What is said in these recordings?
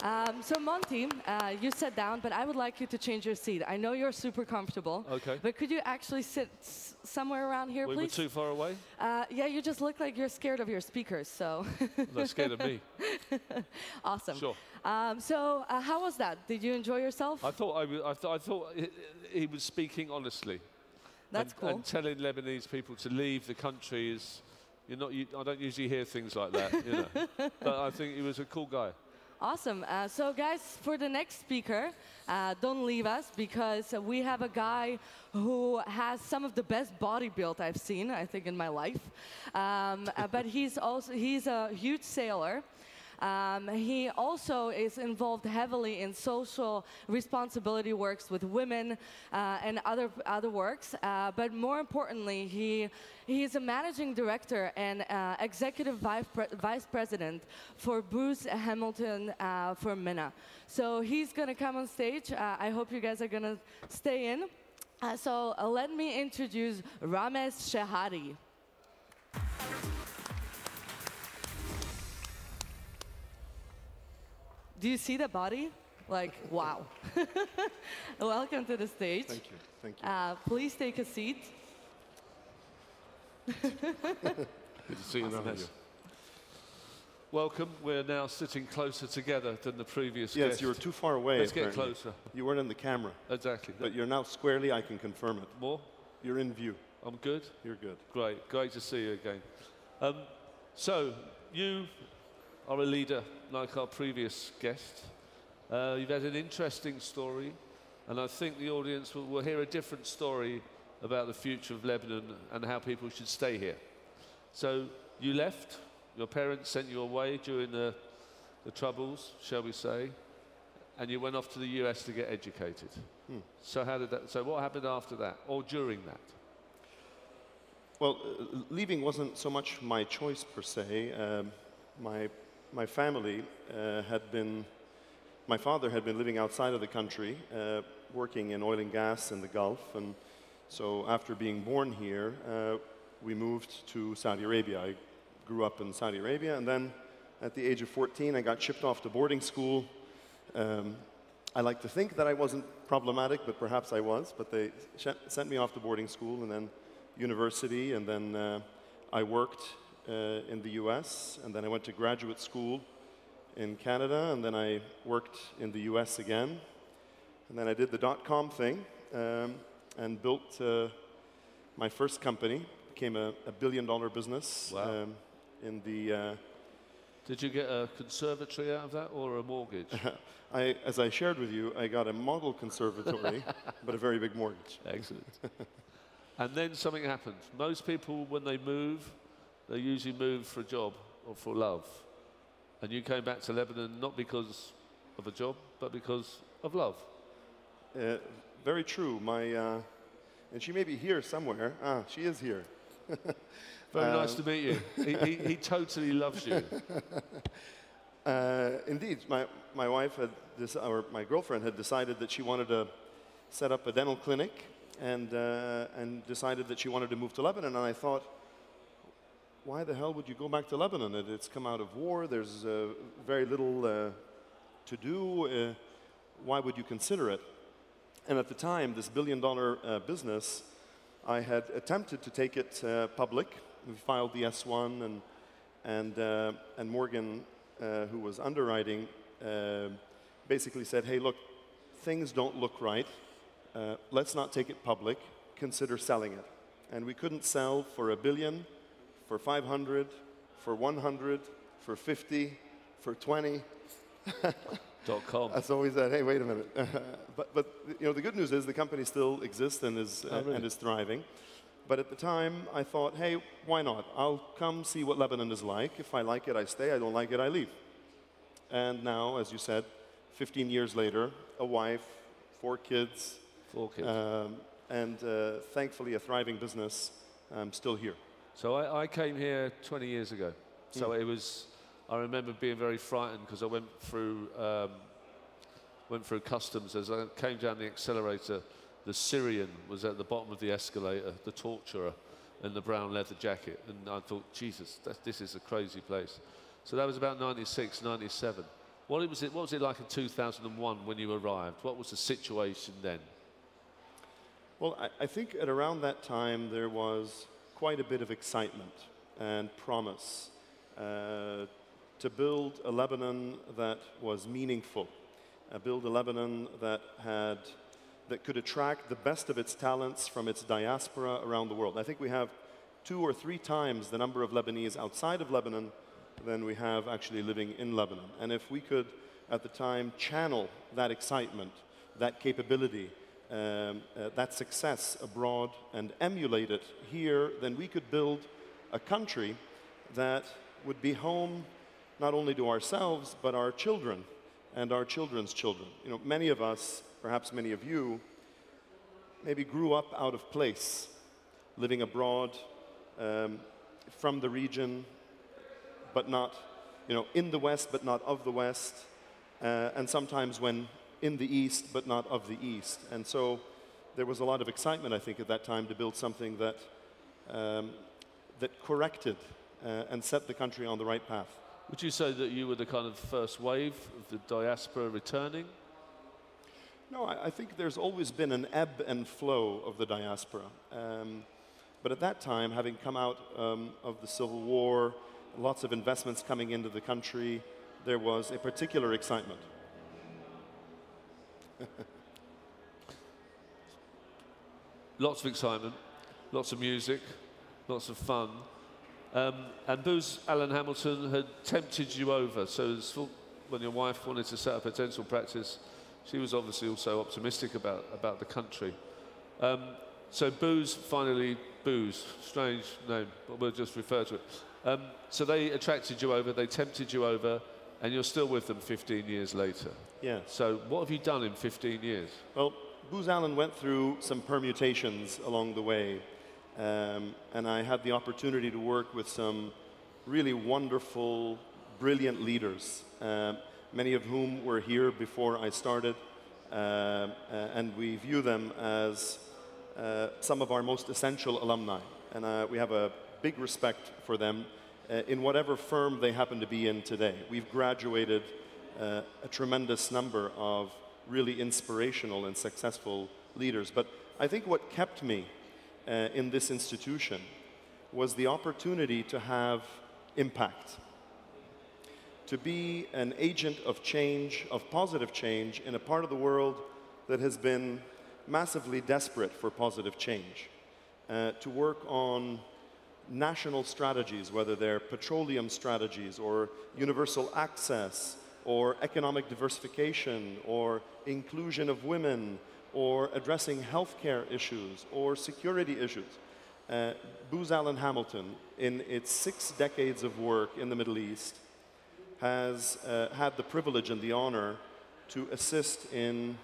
So Monty, you sat down, but I would like you to change your seat. I know you're super comfortable. Okay. But could you actually sit somewhere around here, We please? were too far away? Yeah, you just look like you're scared of your speakers, so. They're scared of me. Awesome. Sure. How was that? Did you enjoy yourself? I thought he was speaking honestly. That's cool. And telling Lebanese people to leave the country is, I don't usually hear things like that, you know. But I think he was a cool guy. Awesome. So guys, for the next speaker, don't leave us because we have a guy who has some of the best body build I've seen, I think, in my life. But he's a huge sailor. He also is involved heavily in social responsibility works with women and other works. But more importantly, he is a managing director and executive vice president for Booz Hamilton for MENA. So he's going to come on stage. I hope you guys are going to stay in. So let me introduce Ramez Shehadi. Do you see the body? Like, wow. Welcome to the stage. Thank you. Thank you. Please take a seat. Good to see you, Ramez. Welcome. We're now sitting closer together than the previous guest. Yes, you were too far away. Let's apparently. get closer. You weren't in the camera. Exactly. But you're now squarely, I can confirm it. More? You're in view. I'm good? You're good. Great. Great to see you again. So, you are a leader like our previous guest. You've had an interesting story, and I think the audience will hear a different story about the future of Lebanon and how people should stay here. So you left, your parents sent you away during the troubles, shall we say, and you went off to the US to get educated. So what happened after that, or during that? Well, leaving wasn't so much my choice per se. My family my father had been living outside of the country, working in oil and gas in the Gulf, and so after being born here, we moved to Saudi Arabia. I grew up in Saudi Arabia, and then at the age of 14, I got shipped off to boarding school. I like to think that I wasn't problematic, but perhaps I was, but they sent me off to boarding school and then university, and then I worked in the US, and then I went to graduate school in Canada, and then I worked in the US again. And then I did the dot-com thing and built my first company, became a billion-dollar business. Wow. Did you get a conservatory out of that or a mortgage? As I shared with you, I got a model conservatory, but a very big mortgage. Excellent. And then something happened. Most people, when they move, they usually move for a job or for love. And you came back to Lebanon not because of a job, but because of love. Very true. And she may be here somewhere. She is here. Very nice to meet you. He totally loves you. Indeed, my wife or my girlfriend had decided that she wanted to set up a dental clinic, and decided that she wanted to move to Lebanon. And I thought, why the hell would you go back to Lebanon? It's come out of war. There's very little to do. Why would you consider it? And at the time, this billion-dollar business, I had attempted to take it public. We filed the S1, and Morgan, who was underwriting, basically said, hey, look, things don't look right. Let's not take it public. Consider selling it. And we couldn't sell for $1 billion, for 500, for 100, for 50, for 20. .com. So we said, hey, wait a minute. but you know, the good news is the company still exists and is thriving. But at the time, I thought, hey, why not? I'll come see what Lebanon is like. If I like it, I stay. I don't like it, I leave. And now, as you said, 15 years later, a wife, 4 kids. 4 kids. And thankfully, a thriving business. I'm still here. So I came here 20 years ago. So it was, I remember being very frightened because I went through customs. As I came down the accelerator, the Syrian was at the bottom of the escalator, the torturer, in the brown leather jacket. And I thought, Jesus, this is a crazy place. So that was about 96, 97. What was it like in 2001 when you arrived? What was the situation then? Well, I think at around that time there was quite a bit of excitement and promise to build a Lebanon that was meaningful, build a Lebanon that could attract the best of its talents from its diaspora around the world. I think we have 2 or 3 times the number of Lebanese outside of Lebanon than we have actually living in Lebanon. And if we could, at the time, channel that excitement, that capability, that success abroad and emulate it here, then we could build a country that would be home not only to ourselves, but our children and our children's children. You know, many of us, perhaps many of you, maybe grew up out of place, living abroad, from the region, but not, you know, in the West, but not of the West, and sometimes when in the East, but not of the East. And so there was a lot of excitement, I think, at that time to build something that, that corrected and set the country on the right path. Would you say that you were the kind of first wave of the diaspora returning? No, I think there's always been an ebb and flow of the diaspora. But at that time, having come out of the Civil War, lots of investments coming into the country, there was a particular excitement. Lots of excitement, lots of music, lots of fun. And Booz Allen Hamilton had tempted you over. So when your wife wanted to set up a dental practice, she was obviously also optimistic about the country. So Booz, finally, Booz, strange name, but we'll just refer to it. So they attracted you over, they tempted you over, and you're still with them 15 years later. Yeah. So what have you done in 15 years? Well, Booz Allen went through some permutations along the way, and I had the opportunity to work with some really wonderful, brilliant leaders, many of whom were here before I started, and we view them as some of our most essential alumni, and we have a big respect for them in whatever firm they happen to be in today. We've graduated a tremendous number of really inspirational and successful leaders. But I think what kept me in this institution was the opportunity to have impact, to be an agent of change, of positive change, in a part of the world that has been massively desperate for positive change, to work on national strategies, whether they're petroleum strategies or universal access or economic diversification or inclusion of women or addressing healthcare issues or security issues. Booz Allen Hamilton, in its 6 decades of work in the Middle East, has had the privilege and the honor to assist in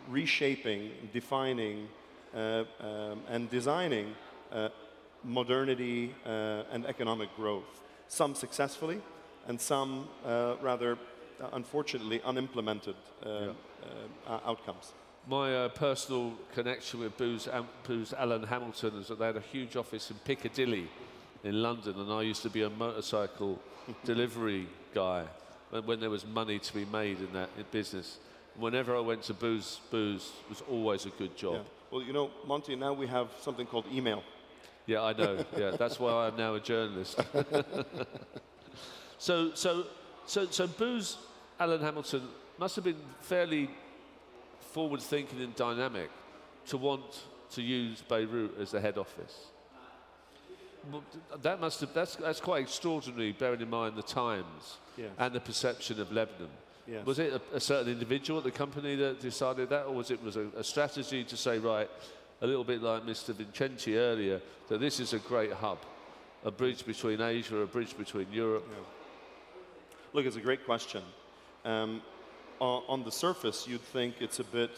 reshaping, defining, and designing modernity and economic growth. Some successfully, and some rather, unfortunately, unimplemented outcomes. My personal connection with Booz Allen Hamilton is that they had a huge office in Piccadilly in London, and I used to be a motorcycle delivery guy when there was money to be made in that business. Whenever I went to Booz was always a good job. Yeah. Well, you know, Monty, now we have something called email. Yeah, I know. Yeah, that's why I'm now a journalist. So Booz Allen Hamilton must have been fairly forward-thinking and dynamic to want to use Beirut as the head office. That's quite extraordinary, bearing in mind the times and the perception of Lebanon. Yes. Was it a certain individual at the company that decided that, or was it a strategy to say, right, a little bit like Mr. Vincenti earlier, that this is a great hub, a bridge between Asia, a bridge between Europe? Yeah. Look, it's a great question. On the surface, you'd think it's a bit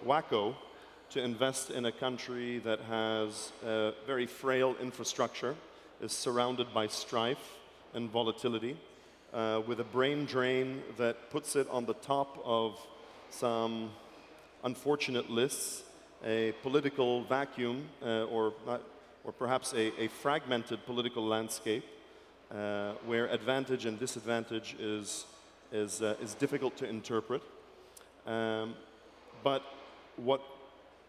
wacko to invest in a country that has a very frail infrastructure, is surrounded by strife and volatility, with a brain drain that puts it on the top of some unfortunate lists, a political vacuum, or perhaps a fragmented political landscape, where advantage and disadvantage is is difficult to interpret. But what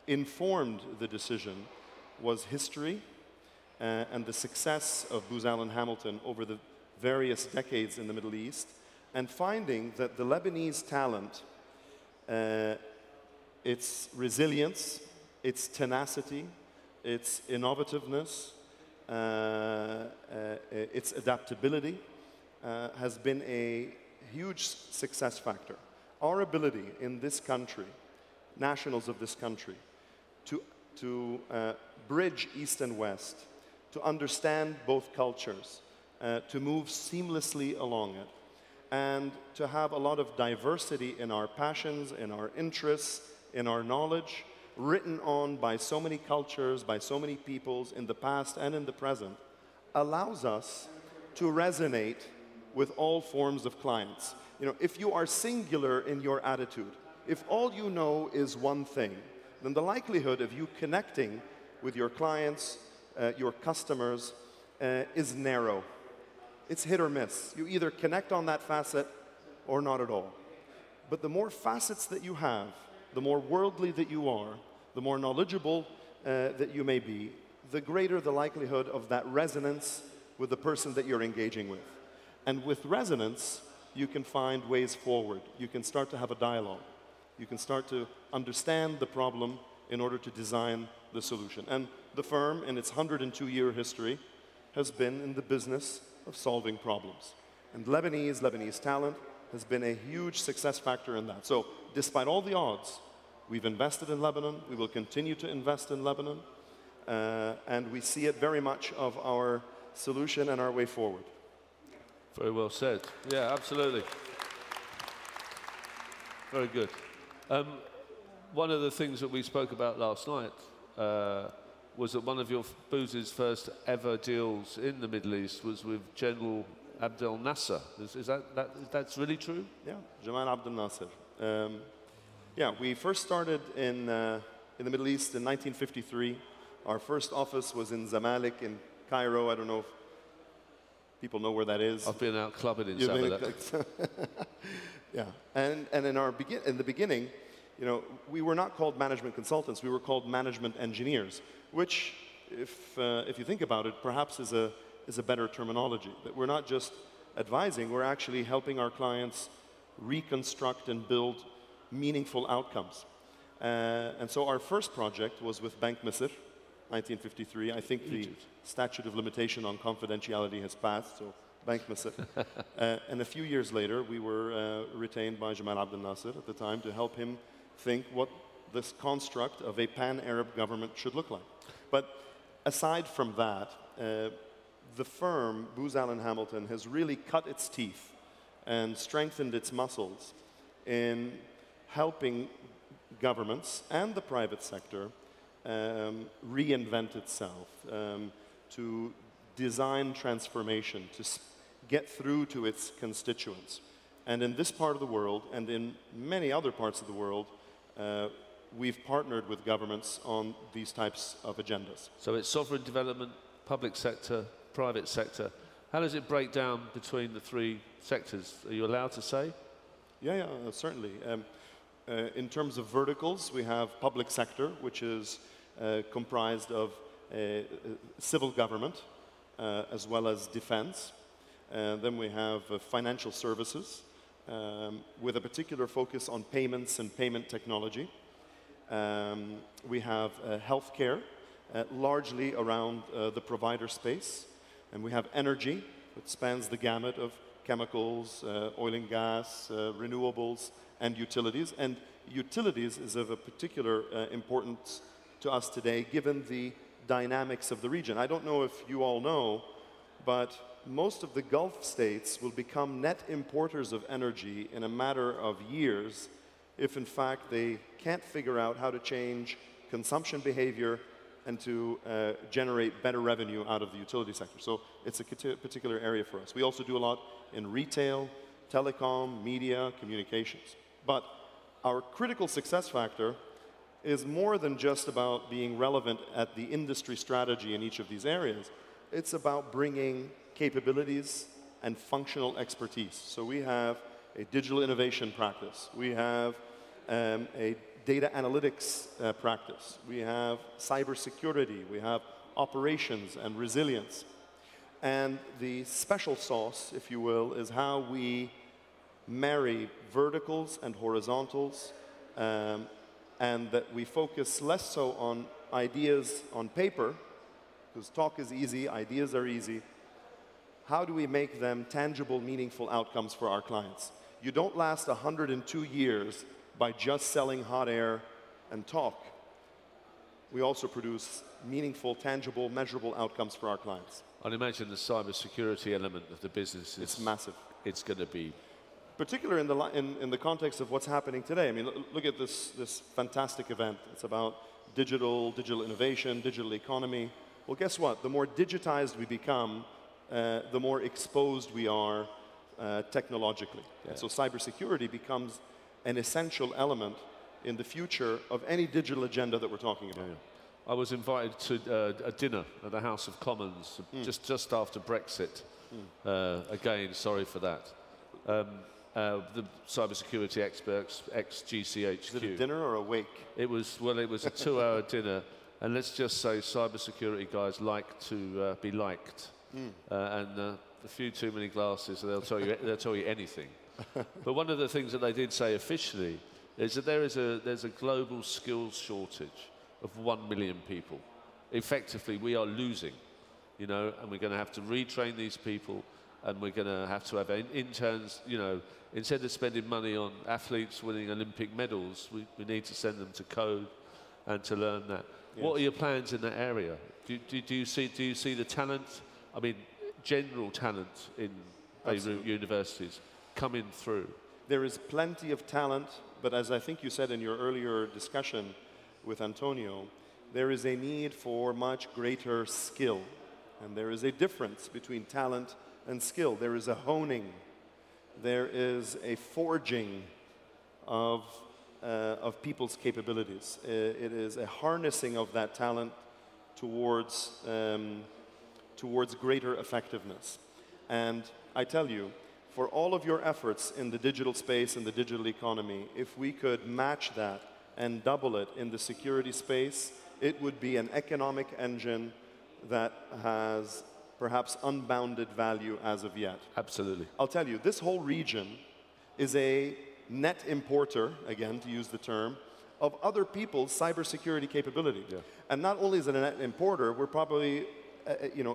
informed the decision was history and the success of Booz Allen Hamilton over the various decades in the Middle East, and finding that the Lebanese talent, its resilience, its tenacity, its innovativeness, its adaptability has been a huge success factor. Our ability in this country, nationals of this country, to bridge East and West, to understand both cultures, to move seamlessly along it, and to have a lot of diversity in our passions, in our interests, in our knowledge, written on by so many cultures, by so many peoples in the past and in the present, allows us to resonate with all forms of clients. You know, if you are singular in your attitude, if all you know is one thing, then the likelihood of you connecting with your clients, your customers, is narrow. It's hit or miss. You either connect on that facet or not at all. But the more facets that you have, the more worldly that you are, the more knowledgeable that you may be, the greater the likelihood of that resonance with the person that you're engaging with. And with resonance, you can find ways forward. You can start to have a dialogue. You can start to understand the problem in order to design the solution. And the firm, in its 102-year history, has been in the business of solving problems. And Lebanese talent has been a huge success factor in that. So despite all the odds, we've invested in Lebanon. We will continue to invest in Lebanon. And we see it very much of our solution and our way forward. Very well said. Yeah, absolutely. Very good. One of the things that we spoke about last night was that one of your Booz's first ever deals in the Middle East was with General Abdel Nasser. Is that's really true? Yeah, Jamal Abdel Nasser. Yeah, we first started in the Middle East in 1953. Our first office was in Zamalek in Cairo. I don't know if people know where that is. I've been out clubbing in Zamalek. Yeah, and in the beginning, you know, we were not called management consultants. We were called management engineers, which, if you think about it, perhaps is a better terminology. That we're not just advising; we're actually helping our clients reconstruct and build meaningful outcomes. And so our first project was with Bank Misr, 1953. I think the statute of limitation on confidentiality has passed, so Bank Misr. And a few years later, we were retained by Jamal Abdel Nasser at the time to help him think what this construct of a pan-Arab government should look like. But aside from that, the firm, Booz Allen Hamilton, has really cut its teeth and strengthened its muscles in helping governments and the private sector reinvent itself, to design transformation, to get through to its constituents. And in this part of the world, and in many other parts of the world, we've partnered with governments on these types of agendas. So it's sovereign development, public sector, private sector. How does it break down between the three sectors? Are you allowed to say? Yeah, certainly. In terms of verticals, we have public sector, which is comprised of civil government, as well as defense. Then we have financial services, with a particular focus on payments and payment technology. We have healthcare, largely around the provider space. And we have energy, which spans the gamut of chemicals, oil and gas, renewables, and utilities. And utilities is of a particular importance to us today, given the dynamics of the region. I don't know if you all know, but most of the Gulf states will become net importers of energy in a matter of years if, in fact, they can't figure out how to change consumption behavior and to generate better revenue out of the utility sector. So it's a particular area for us. We also do a lot in retail, telecom, media, communications. But our critical success factor is more than just about being relevant at the industry strategy in each of these areas. It's about bringing capabilities and functional expertise. So we have a digital innovation practice. We have a data analytics practice. We have cybersecurity. We have operations and resilience. And the special sauce, if you will, is how we marry verticals and horizontals, and that we focus less so on ideas on paper, because talk is easy, ideas are easy. How do we make them tangible, meaningful outcomes for our clients? You don't last 102 years by just selling hot air and talk. We also produce meaningful, tangible, measurable outcomes for our clients. I'd imagine the cybersecurity element of the business is... It's massive. It's going to be... Particularly in the context of what's happening today. I mean, look at this fantastic event. It's about digital innovation, digital economy. Well, guess what? The more digitized we become, the more exposed we are technologically. Yeah. So cybersecurity becomes an essential element in the future of any digital agenda that we're talking about. Yeah. I was invited to a dinner at the House of Commons just after Brexit. Again, sorry for that. The cybersecurity experts, ex-GCHQ. Was it a dinner or a wake? It was, well, it was a 2-hour dinner. And let's just say cybersecurity guys like to be liked. And a few too many glasses, they'll tell you anything. But one of the things that they did say officially is that there's a global skills shortage of 1 million people. Effectively, we are losing, you know, and we're going to have to retrain these people, and we're going to have interns, you know, instead of spending money on athletes winning Olympic medals, we need to send them to code and to learn that. Yes. What are your plans in that area? Do you see the talent, I mean, general talent in Beirut universities coming through? There is plenty of talent, but as I think you said in your earlier discussion with Antonio, there is a need for much greater skill. And there is a difference between talent and skill. There is a honing. There is a forging of people's capabilities. It is a harnessing of that talent towards greater effectiveness. And I tell you, for all of your efforts in the digital space and the digital economy, if we could match that and double it in the security space, it would be an economic engine that has perhaps unbounded value as of yet. Absolutely. I'll tell you, this whole region is a net importer, again, to use the term, of other people's cybersecurity capability. Yeah. And not only is it a net importer, we're probably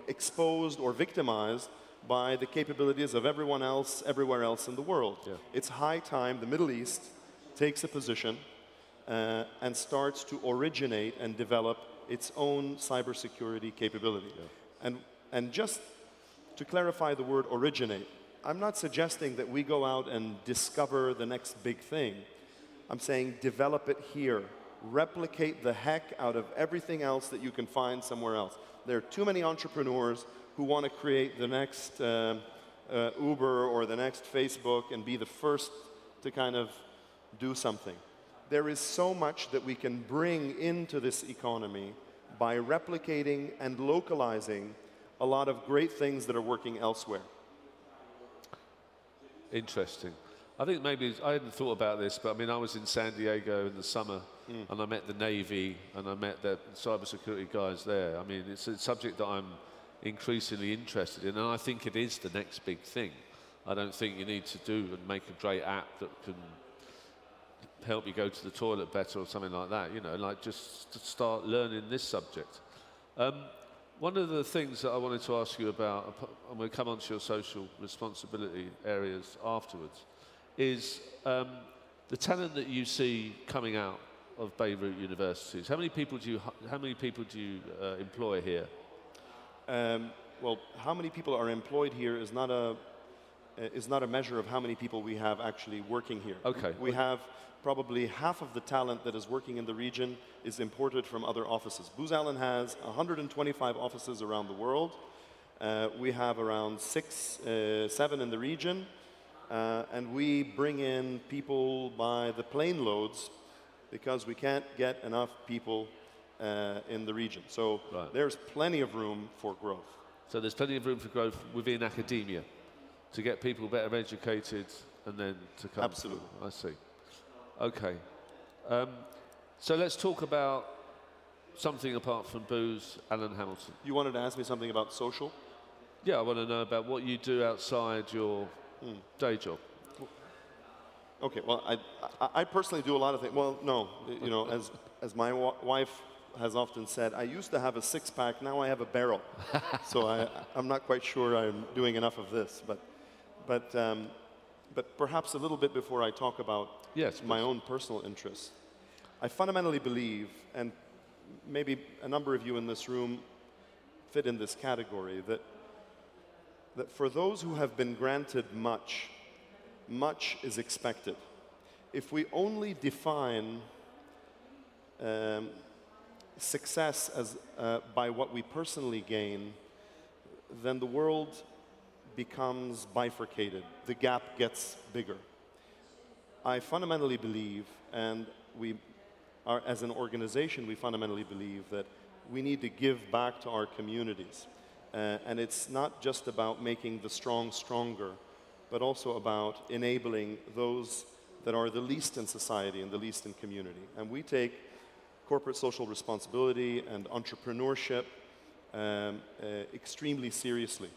exposed or victimized by the capabilities of everyone else, everywhere else in the world. Yeah. It's high time the Middle East takes a position and starts to originate and develop its own cybersecurity capability. Yeah. And just to clarify the word originate, I'm not suggesting that we go out and discover the next big thing. I'm saying develop it here. Replicate the heck out of everything else that you can find somewhere else. There are too many entrepreneurs who want to create the next Uber or the next Facebook and be the first to kind of do something. There is so much that we can bring into this economy by replicating and localizing a lot of great things that are working elsewhere. Interesting. I think maybe, I hadn't thought about this, but I mean, I was in San Diego in the summer, and I met the Navy, and I met the cybersecurity guys there. I mean, it's a subject that I'm increasingly interested in, and I think it is the next big thing. I don't think you need to do and make a great app that can help you go to the toilet better or something like that, you know, like just to start learning this subject. One of the things that I wanted to ask you about, and we'll come on to your social responsibility areas afterwards, is the talent that you see coming out of Beirut universities. How many people do you employ here? Well, how many people are employed here is not a measure of how many people we have actually working here. Okay. We have probably half of the talent that is working in the region is imported from other offices. Booz Allen has 125 offices around the world. We have around 7 in the region. And we bring in people by the plane loads because we can't get enough people in the region. So there's plenty of room for growth. So there's plenty of room for growth within academia to get people better educated and then to come. Absolutely. I see. Okay. So let's talk about something apart from Booz, Alan Hamilton. You wanted to ask me something about social? Yeah, I want to know about what you do outside your day job. Okay, well, I personally do a lot of things. Well, no, you know, as my wife has often said, I used to have a six-pack, now I have a barrel. So I'm not quite sure I'm doing enough of this, but perhaps a little bit before I talk about my own personal interests. I fundamentally believe, and maybe a number of you in this room fit in this category, that for those who have been granted much, much is expected. If we only define success as by what we personally gain, then the world becomes bifurcated. The gap gets bigger. I fundamentally believe, and we are, as an organization, we fundamentally believe that we need to give back to our communities. And it's not just about making the strong stronger, but also about enabling those that are the least in society and the least in community. And we take corporate social responsibility and entrepreneurship extremely seriously.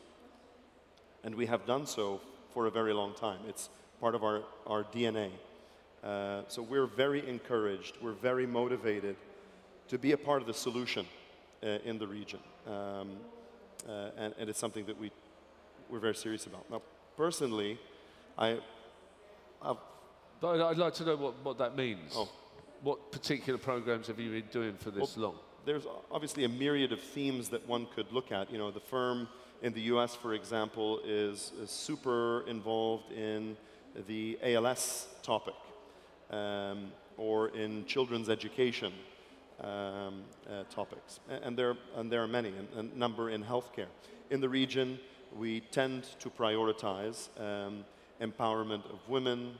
And we have done so for a very long time. It's part of our DNA. So we're very encouraged, we're very motivated to be a part of the solution in the region. And it's something that we're very serious about. Now, personally, I'd like to know what that means. Oh. What particular programs have you been doing for this long? There's obviously a myriad of themes that one could look at. You know, the firm in the US, for example, is super involved in the ALS topic, or in children's education topics. And there are many, a number in healthcare. In the region, we tend to prioritize empowerment of women,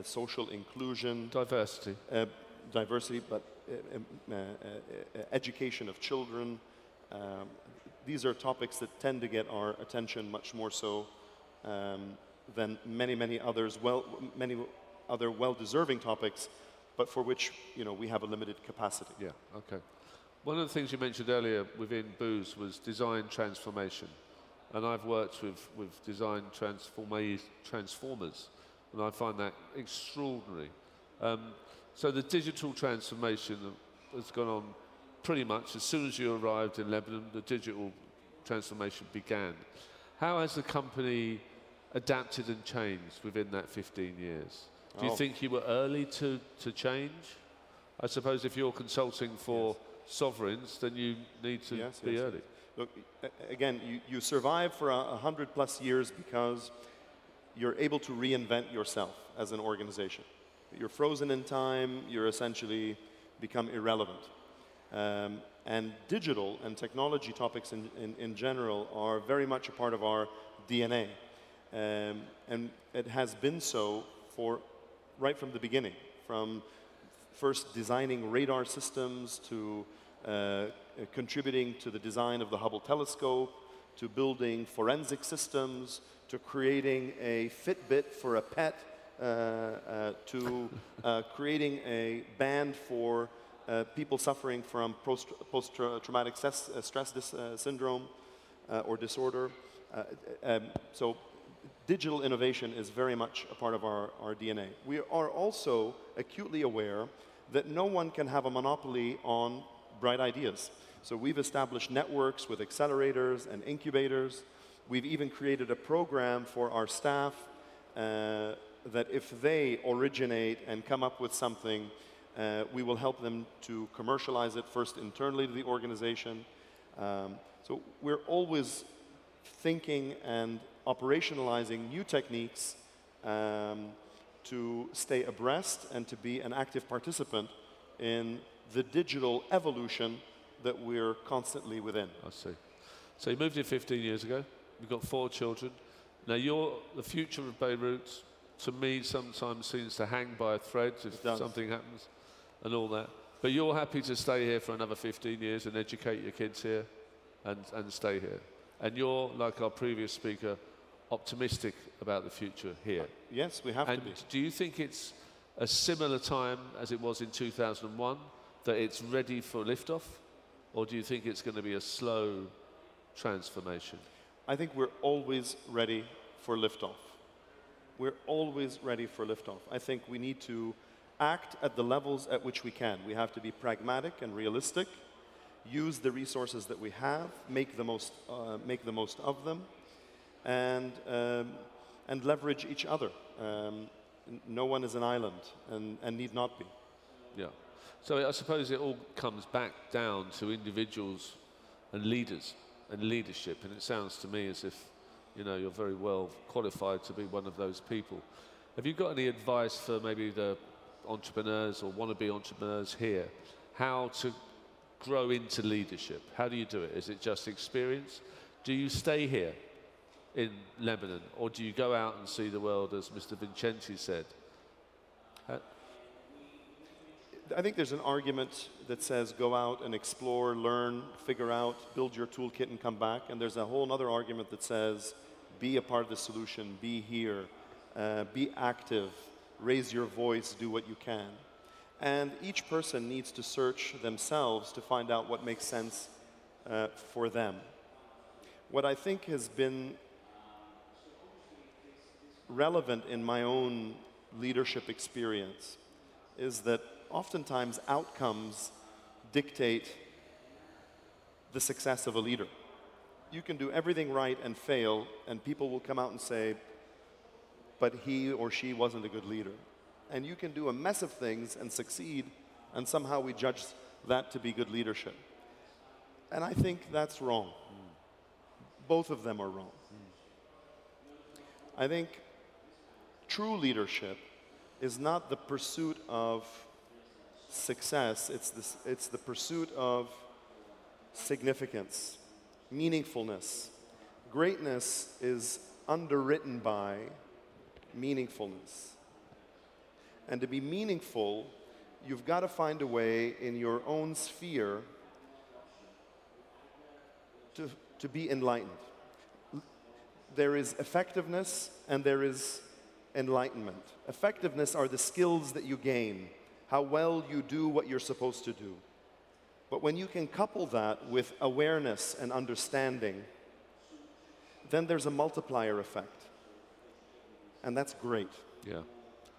social inclusion. Diversity, but education of children. These are topics that tend to get our attention much more so than many other well-deserving topics, but for which, you know, we have a limited capacity. Yeah, okay. One of the things you mentioned earlier within Booz was design transformation. And I've worked with design transformers, and I find that extraordinary. So the digital transformation has gone on pretty much as soon as you arrived in Lebanon, the digital transformation began. How has the company adapted and changed within that 15 years? Do you think you were early to change? I suppose if you're consulting for sovereigns, then you need to be early. Look, again, you survive for 100+ years because you're able to reinvent yourself as an organization. You're frozen in time, you're essentially become irrelevant. And digital and technology topics in general are very much a part of our DNA. And it has been so right from the beginning, from first designing radar systems to contributing to the design of the Hubble telescope, to building forensic systems, to creating a Fitbit for a pet, to creating a band for people suffering from post-traumatic stress syndrome or disorder. So digital innovation is very much a part of our DNA. We are also acutely aware that no one can have a monopoly on bright ideas. So we've established networks with accelerators and incubators. We've even created a program for our staff that if they originate and come up with something, we will help them to commercialize it first internally to the organization. So we're always thinking and operationalizing new techniques to stay abreast and to be an active participant in the digital evolution that we're constantly within. I see. So you moved here 15 years ago. You've got 4 children. Now the future of Beirut, to me, sometimes seems to hang by a thread if something happens and all that. But you're happy to stay here for another 15 years and educate your kids here and stay here. And you're, like our previous speaker, optimistic about the future here. Yes, we have to And be. do you think it's a similar time as it was in 2001, that it's ready for liftoff? Or do you think it's going to be a slow transformation? I think we're always ready for liftoff. We're always ready for liftoff. I think we need to act at the levels at which we can. We have to be pragmatic and realistic, use the resources that we have, make the most of them, and leverage each other. No one is an island, and need not be. Yeah. So I suppose it all comes back down to individuals and leaders and leadership, and it sounds to me as if, you know, you're very well qualified to be one of those people. Have you got any advice for maybe the entrepreneurs or wannabe entrepreneurs here, how to grow into leadership? How do you do it? Is it just experience? Do you stay here in Lebanon, or do you go out and see the world, as Mr. Vincenzi said? I think there's an argument that says go out and explore, learn, figure out, build your toolkit and come back. And there's a whole other argument that says be a part of the solution, be here, be active, raise your voice, do what you can. And each person needs to search themselves to find out what makes sense for them. What I think has been relevant in my own leadership experience is that oftentimes outcomes dictate the success of a leader. You can do everything right and fail, and people will come out and say, but he or she wasn't a good leader. And you can do a mess of things and succeed, and somehow we judge that to be good leadership. And I think that's wrong. Both of them are wrong. I think true leadership is not the pursuit of success, it's the pursuit of significance, meaningfulness. Greatness is underwritten by meaningfulness. And to be meaningful, you've got to find a way in your own sphere to be enlightened. There is effectiveness and there is enlightenment. Effectiveness are the skills that you gain, how well you do what you're supposed to do. But when you can couple that with awareness and understanding, then there's a multiplier effect. And that's great. Yeah.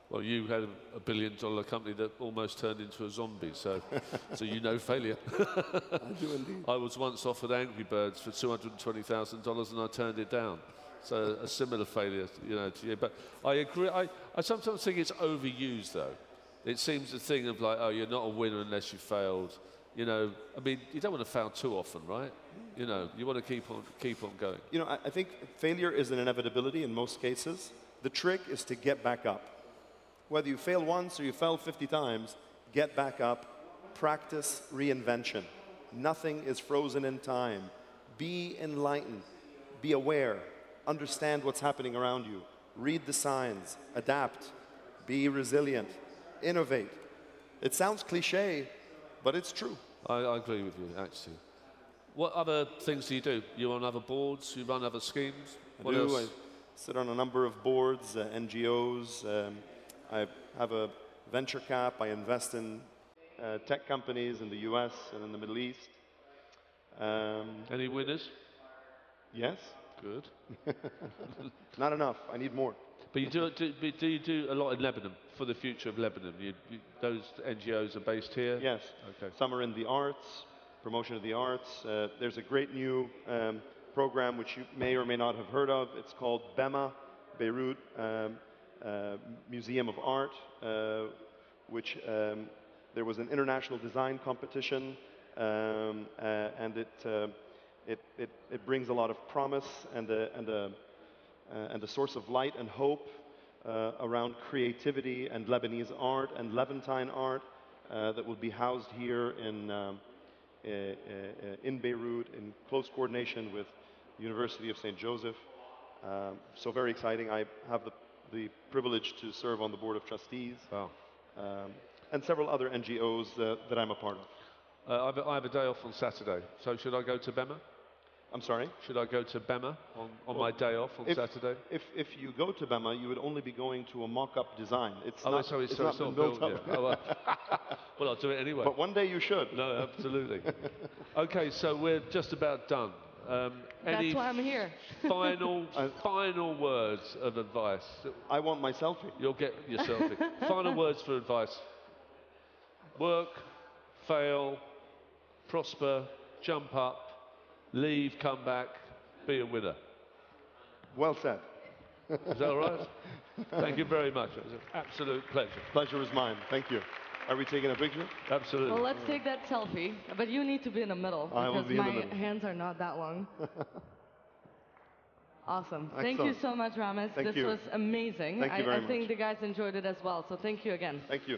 Well, you had a billion-dollar company that almost turned into a zombie, so you know failure. I do indeed. I was once offered Angry Birds for $220,000 and I turned it down. So a similar failure, you know, to you. But I agree. I sometimes think it's overused, though. It seems a thing of like, oh, you're not a winner unless you failed. You know, I mean, you don't want to fail too often, right? You know, you want to keep on going. You know, I think failure is an inevitability in most cases. The trick is to get back up. Whether you fail once or you fail 50 times, get back up, practice reinvention. Nothing is frozen in time. Be enlightened, be aware, understand what's happening around you, read the signs, adapt, be resilient, innovate. It sounds cliche, but it's true. I agree with you, actually. What other things do you do? You on other boards? You run other schemes? What else? I sit on a number of boards, NGOs. I have a venture cap. I invest in tech companies in the US and in the Middle East. Any winners? Yes. Good. Not enough. I need more. But do you do a lot in Lebanon for the future of Lebanon? Those NGOs are based here? Yes. Okay. Some are in the arts, promotion of the arts. There's a great new program which you may or may not have heard of. It's called BEMA, Beirut Museum of Art, which there was an international design competition, and it brings a lot of promise and a source of light and hope around creativity and Lebanese art and Levantine art that will be housed here in Beirut in close coordination with the University of St. Joseph. So very exciting. I have the privilege to serve on the board of trustees. Wow. And several other NGOs that I'm a part of. I have a day off on Saturday, so should I go to BEMA? I'm sorry? Should I go to Bema on my day off on Saturday? If you go to Bema, you would only be going to a mock-up design. It's Oh, not, sorry, it's sorry, not been built up. yet. Oh, well, I'll do it anyway. But one day you should. No, absolutely. Okay, so we're just about done. Any That's why I'm here. final words of advice? I want my selfie. You'll get your selfie. Final words for advice. Work, fail, prosper, jump up, leave, come back, be a winner. Well said. Is that all right? Thank you very much. It was an absolute pleasure. Pleasure is mine. Thank you. Are we taking a picture? Absolutely. Well, let's take that selfie. But you need to be in the middle I will because be in the my middle. hands are not that long. Awesome. Excellent. Thank you so much, Ramez. Thank this you. was amazing. Thank you very I think much. the guys enjoyed it as well. So thank you again. Thank you.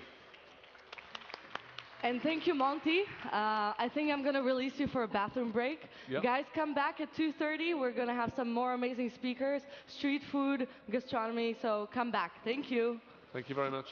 And thank you, Monty. I think I'm going to release you for a bathroom break. Yep. Guys, come back at 2:30. We're going to have some more amazing speakers, street food, gastronomy. So come back. Thank you. Thank you very much.